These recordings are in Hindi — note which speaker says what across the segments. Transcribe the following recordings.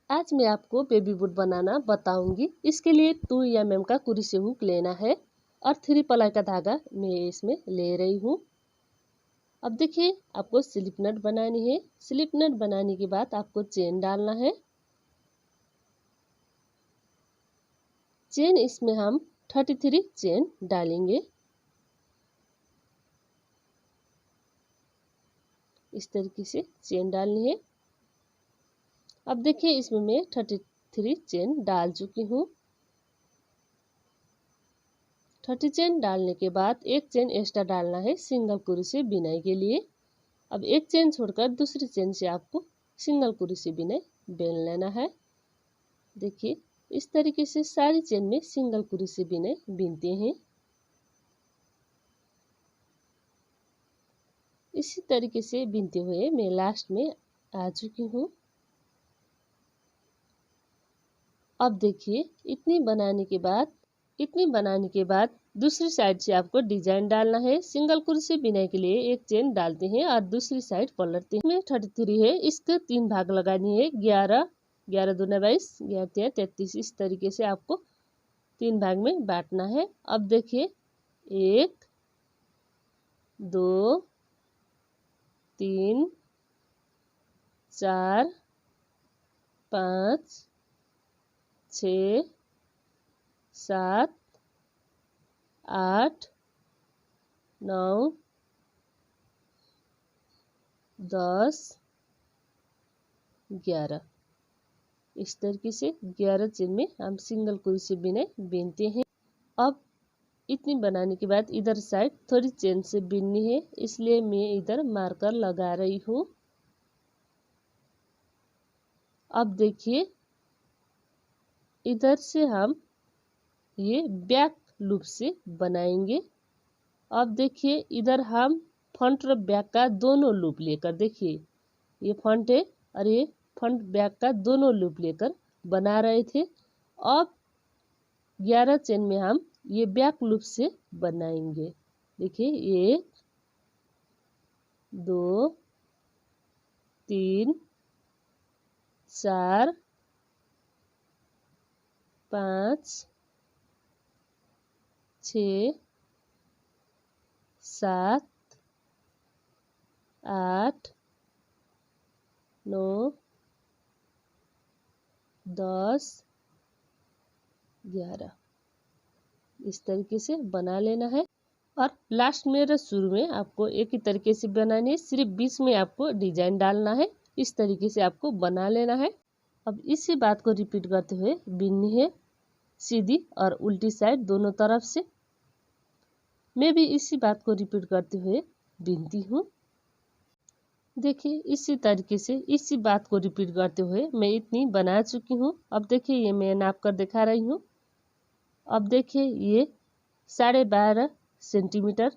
Speaker 1: आज मैं आपको बेबी बूट बनाना बताऊंगी। इसके लिए 2 mm का कुर्सी हुक लेना है और 3 प्लाई का धागा मैं इसमें ले रही हूँ। अब देखिए, आपको स्लिप नट बनानी है। स्लिप नट बनाने के बाद आपको चेन डालना है। चेन इसमें हम 33 चेन डालेंगे। इस तरीके से चेन डालनी है। अब देखिए, इसमें मैं 33 चेन डाल चुकी हूँ। 30 चेन डालने के बाद एक चेन एक्स्ट्रा डालना है सिंगल कुर्सी बिनाई के लिए। अब एक चेन छोड़कर दूसरी चेन से आपको सिंगल कुर्सी बिनाई बेल लेना है। देखिए, इस तरीके से सारी चेन में सिंगल कुर्सी बिनाई बीनते हैं। इसी तरीके से बीनते हुए मैं लास्ट में आ चुकी हूँ। अब देखिए, इतनी बनाने के बाद दूसरी साइड से आपको डिजाइन डालना है। सिंगल कुर्सी बिनाई के लिए एक चेन डालते हैं और दूसरी साइड पलटते हैं। 33 है, इसके 3 भाग लगानी है। 11 11 दूना 22, 11 तिया 33। इस तरीके से आपको 3 भाग में बांटना है। अब देखिए, 1 2 3 4 5 6 7 8 9 10 11। इस तरीके से 11 चेन में हम सिंगल कुर्सी बिनाई बीनते हैं। अब इतनी बनाने के बाद इधर साइड थोड़ी चेन से बीननी है, इसलिए मैं इधर मार्कर लगा रही हूँ। अब देखिए, इधर से हम ये बैक लूप से बनाएंगे। अब देखिए, इधर हम फ्रंट और बैक का दोनों लूप लेकर, देखिए ये फ्रंट है और ये फ्रंट बैक का दोनों लूप लेकर बना रहे थे। अब 11 चेन में हम ये बैक लूप से बनाएंगे। देखिए, 1 2 3 4 5 6 7 8 9 10 11। इस तरीके से बना लेना है। और लास्ट में और शुरू में आपको एक ही तरीके से बनानी है, सिर्फ बीच में आपको डिजाइन डालना है। इस तरीके से आपको बना लेना है। अब इसी बात को रिपीट करते हुए बीननी है, सीधी और उल्टी साइड दोनों तरफ से। मैं भी इसी बात को रिपीट करते हुए बीनती हूँ। देखिए, इसी तरीके से इसी बात को रिपीट करते हुए मैं इतनी बना चुकी हूँ। अब देखिए, ये मैं नाप कर दिखा रही हूँ। अब देखिए, ये 12.5 सेंटीमीटर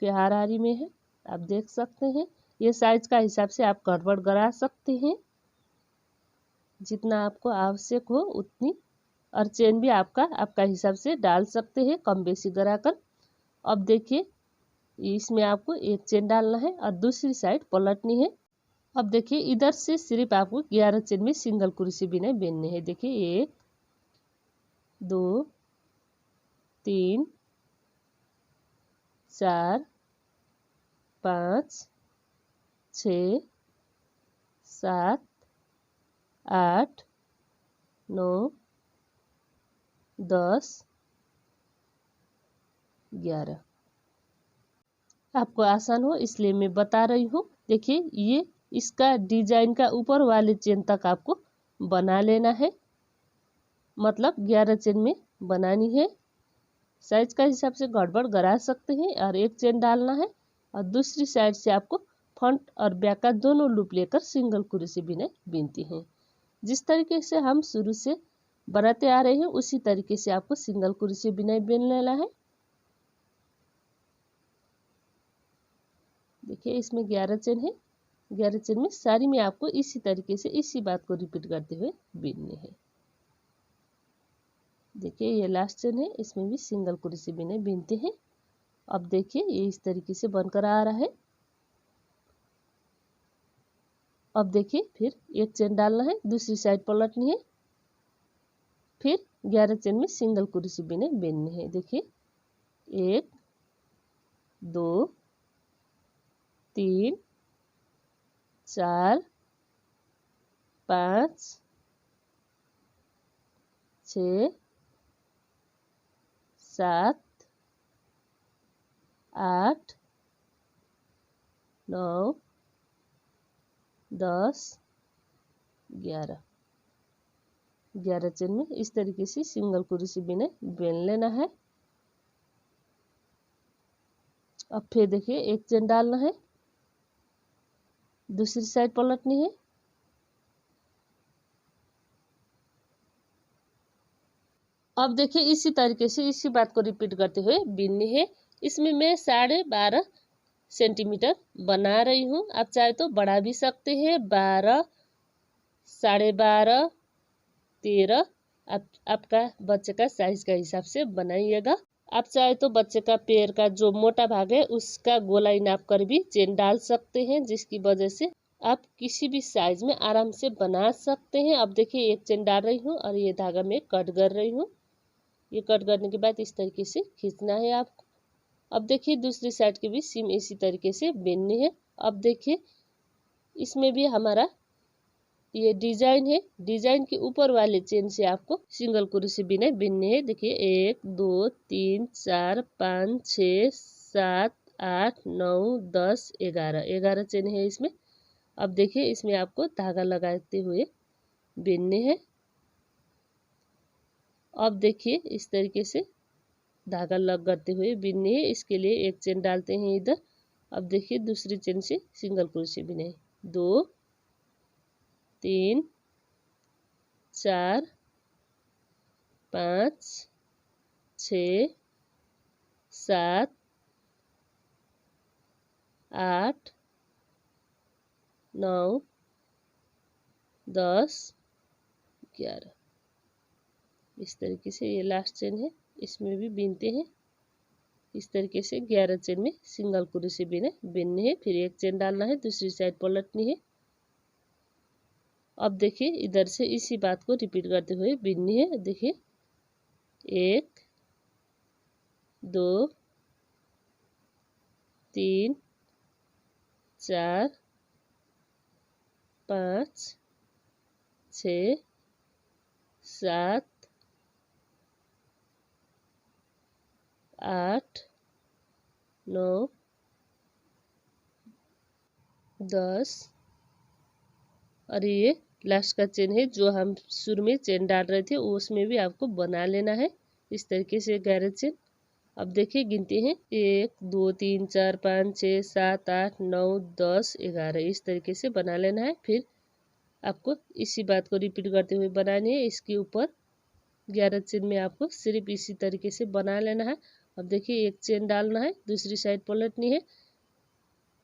Speaker 1: के हाराहारी में है। आप देख सकते हैं। ये साइज का हिसाब से आप गड़बड़ करा सकते हैं, जितना आपको आवश्यक हो उतनी। और चेन भी आपका हिसाब से डाल सकते हैं, कम बेसी कराकर। अब देखिए, इसमें आपको एक चेन डालना है और दूसरी साइड पलटनी है। अब देखिए, इधर से सिर्फ आपको 11 चेन में सिंगल कुर्सी बिना बीनने है। देखिए, 1 2 3 4 5 6 7 8 9 10 11। आपको आसान हो इसलिए मैं बता रही हूँ। देखिए, ये इसका डिजाइन का ऊपर वाले चेन तक आपको बना लेना है, मतलब 11 चेन में बनानी है। साइज का हिसाब से गड़बड़ करा सकते हैं और एक चेन डालना है और दूसरी साइड से आपको फ्रंट और बैक का दोनों लूप लेकर सिंगल कुर्सी बिना बीनती हैं। जिस तरीके से हम शुरू से बनाते आ रहे हैं उसी तरीके से आपको सिंगल कुर्सी बिना बीन लेना है। देखिए, इसमें 11 चेन है। 11 चेन में सारी में आपको इसी तरीके से इसी बात को रिपीट करते हुए बीननी है। देखिए, ये लास्ट चेन है, इसमें भी सिंगल कुर्सी बिना बीनते हैं। अब देखिए, ये इस तरीके से बनकर आ रहा है। अब देखिए फिर एक चेन डालना है, दूसरी साइड पलटनी है, फिर 11 चेन में सिंगल कुर्सी बिननी है। देखिए 1 2 3 4 5 6 7 8 9 10 11 चेन में इस तरीके से सिंगल कुर्सी बेन लेना है। अब फिर देखिए एक चेन डालना है, दूसरी साइड पलटनी है, अब देखिए इसी तरीके से इसी बात को रिपीट करते हुए बिननी है। इसमें मैं 12.5 सेंटीमीटर बना रही हूँ, आप चाहे तो बढ़ा भी सकते हैं, 12, 12.5, 13, आपका बच्चे का साइज का हिसाब से बनाइएगा। आप चाहे तो बच्चे का पैर का जो मोटा भाग है उसका गोलाई नाप कर भी चेन डाल सकते हैं, जिसकी वजह से आप किसी भी साइज में आराम से बना सकते हैं। अब देखिए एक चेन डाल रही हूँ और ये धागा मैं कट कर रही हूँ। ये कट करने के बाद इस तरीके से खींचना है आपको। अब देखिए दूसरी साइड की भी सीम इसी तरीके से बिननी है। अब देखिए इसमें भी हमारा ये डिजाइन है, डिजाइन के ऊपर वाले चेन से आपको सिंगल कुर्सी बिननी है। देखिए 1 2 3 4 5 6 7 8 9 10 11 चेन है इसमें। अब देखिए इसमें आपको धागा लगाते हुए बिनने हैं। अब देखिए इस तरीके से धागा लग करते हुए बिननी है। इसके लिए एक चेन डालते हैं इधर। अब देखिए दूसरी चेन से सिंगल कुर्सी बिने, 2 3 4 5 6 7 8 9 10 11 इस तरीके से ये लास्ट चेन है, इसमें भी बिनते हैं। इस तरीके से 11 चेन में सिंगल कुर्सी बिननी है। फिर एक चेन डालना है, दूसरी साइड पलटनी है। अब देखिए इधर से इसी बात को रिपीट करते हुए बिननी है। देखिए 1 2 3 4 5 6 7 8 9 10 और ये लास्ट का चेन है जो हम शुरू में चेन डाल रहे थे, उसमें भी आपको बना लेना है इस तरीके से 11 चेन। अब देखिए गिनते हैं 1 2 3 4 5 6 7 8 9 10 11 इस तरीके से बना लेना है। फिर आपको इसी बात को रिपीट करते हुए बनानी है। इसके ऊपर 11 चेन में आपको सिर्फ इसी तरीके से बना लेना है। अब देखिए एक चेन डालना है, दूसरी साइड पलटनी है,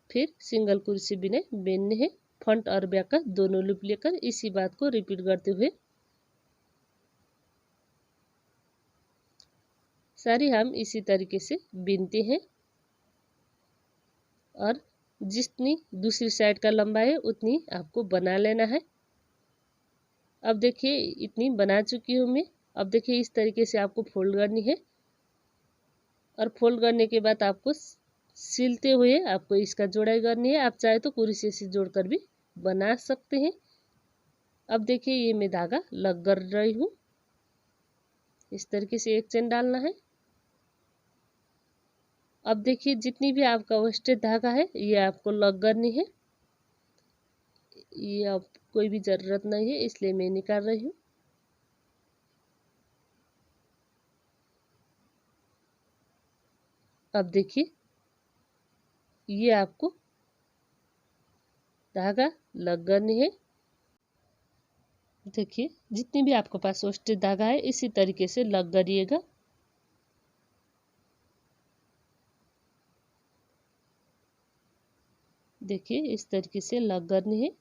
Speaker 1: फिर सिंगल कुर्सी बिनने है। फ्रंट और बैक का दोनों लूप लेकर इसी बात को रिपीट करते हुए सारी हम इसी तरीके से बिनते हैं। और जितनी दूसरी साइड का लंबाई है उतनी आपको बना लेना है। अब देखिए इतनी बना चुकी हूँ मैं। अब देखिए इस तरीके से आपको फोल्ड करनी है और फोल्ड करने के बाद आपको सिलते हुए आपको इसका जोड़ाई करनी है। आप चाहे तो कुर्सी से जोड़कर भी बना सकते हैं। अब देखिए ये मैं धागा लग कर रही हूँ। इस तरीके से एक चेन डालना है। अब देखिए जितनी भी आपका वेस्टेड धागा है ये आपको लग करनी है। ये अब कोई भी ज़रूरत नहीं है, इसलिए मैं निकाल रही हूँ। अब देखिए ये आपको धागा लग करनी है। देखिए जितनी भी आपके पास वेस्टेड धागा है इसी तरीके से लग करिएगा। देखिए इस तरीके से लग करनी है।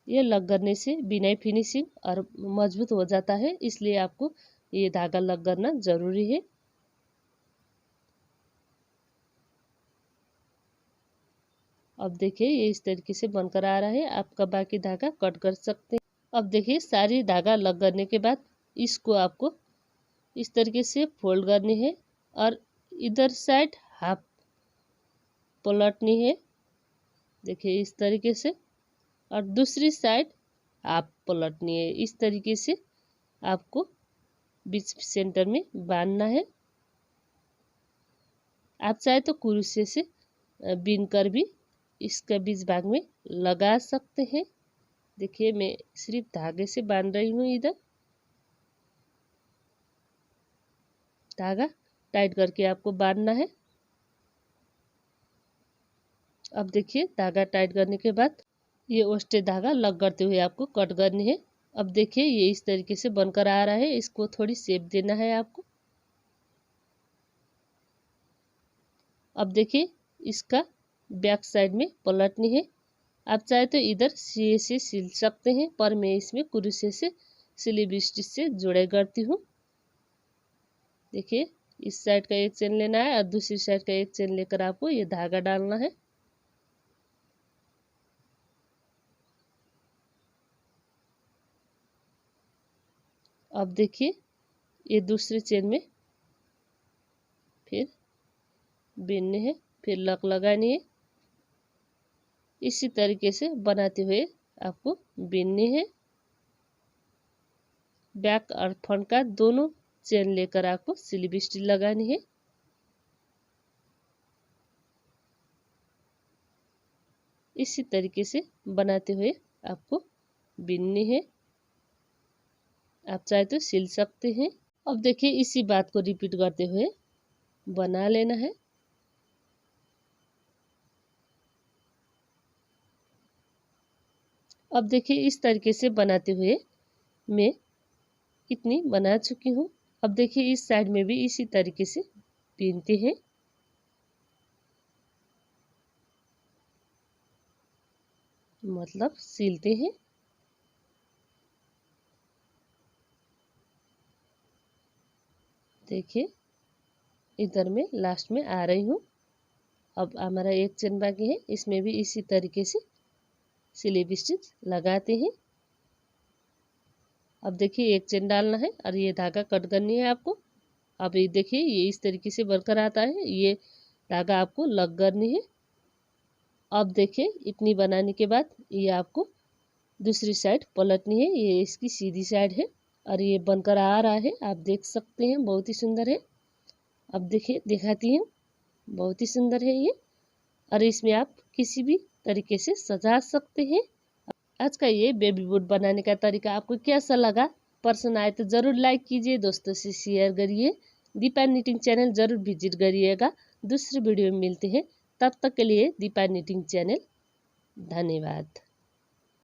Speaker 1: ये लग करने से बिनाई फिनिशिंग और मजबूत हो जाता है, इसलिए आपको ये धागा लग करना जरूरी है। अब देखिए ये इस तरीके से बनकर आ रहा है। आपका बाकी धागा कट कर सकते हैं। अब देखिए सारी धागा लग करने के बाद इसको आपको इस तरीके से फोल्ड करनी है और इधर साइड हाफ पलटनी है। देखिए इस तरीके से, और दूसरी साइड हाफ पलटनी है। इस तरीके से आपको बीच सेंटर में बांधना है। आप चाहे तो कुरुसे से बीन कर भी इसका बीच भाग में लगा सकते हैं। देखिए मैं सिर्फ धागे से बांध रही हूँ। इधर धागा टाइट करके आपको बांधना है। अब देखिए धागा टाइट करने के बाद ये ओस्टे धागा लग करते हुए आपको कट करनी है। अब देखिए ये इस तरीके से बनकर आ रहा है। इसको थोड़ी शेप देना है आपको। अब देखिए इसका बैक साइड में पलटनी है। आप चाहे तो इधर सिए से सिल सकते हैं, पर मैं इसमें कुरुसे से स्लीव स्टिच से जुड़ाई करती हूँ। देखिए इस साइड का एक चेन लेना है और दूसरी साइड का एक चेन लेकर आपको ये धागा डालना है। अब देखिए ये दूसरे चेन में फिर बीनने है, फिर लक लगानी है। इसी तरीके से बनाते हुए आपको बीननी है। बैक और फ्रंट का दोनों चेन लेकर आपको स्लीव स्टिच लगानी है। इसी तरीके से बनाते हुए आपको बीननी है। आप चाहे तो सिल सकते हैं। अब देखिए इसी बात को रिपीट करते हुए बना लेना है। अब देखिए इस तरीके से बनाते हुए मैं इतनी बना चुकी हूँ। अब देखिए इस साइड में भी इसी तरीके से बीनते हैं। मतलब सिलते हैं। देखिए इधर में लास्ट में आ रही हूँ। अब हमारा एक चेन बाकी है, इसमें भी इसी तरीके से स्लीव स्टिच लगाते हैं। अब देखिए एक चेन डालना है और ये धागा कट करनी है आपको। अब ये देखिए ये इस तरीके से बनकर आता है। ये धागा आपको लग करनी है। अब देखिए इतनी बनाने के बाद ये आपको दूसरी साइड पलटनी है। ये इसकी सीधी साइड है और ये बनकर आ रहा है। आप देख सकते हैं बहुत ही सुंदर है। अब देखिए दिखाती हूँ, बहुत ही सुंदर है ये। और इसमें आप किसी भी तरीके से सजा सकते हैं। आज का ये बेबी बूट बनाने का तरीका आपको कैसा लगा? पसंद आए तो ज़रूर लाइक कीजिए, दोस्तों से शेयर करिए। दीपा निटिंग चैनल ज़रूर विजिट करिएगा। दूसरे वीडियो में मिलते हैं, तब तक के लिए दीपा निटिंग चैनल धन्यवाद।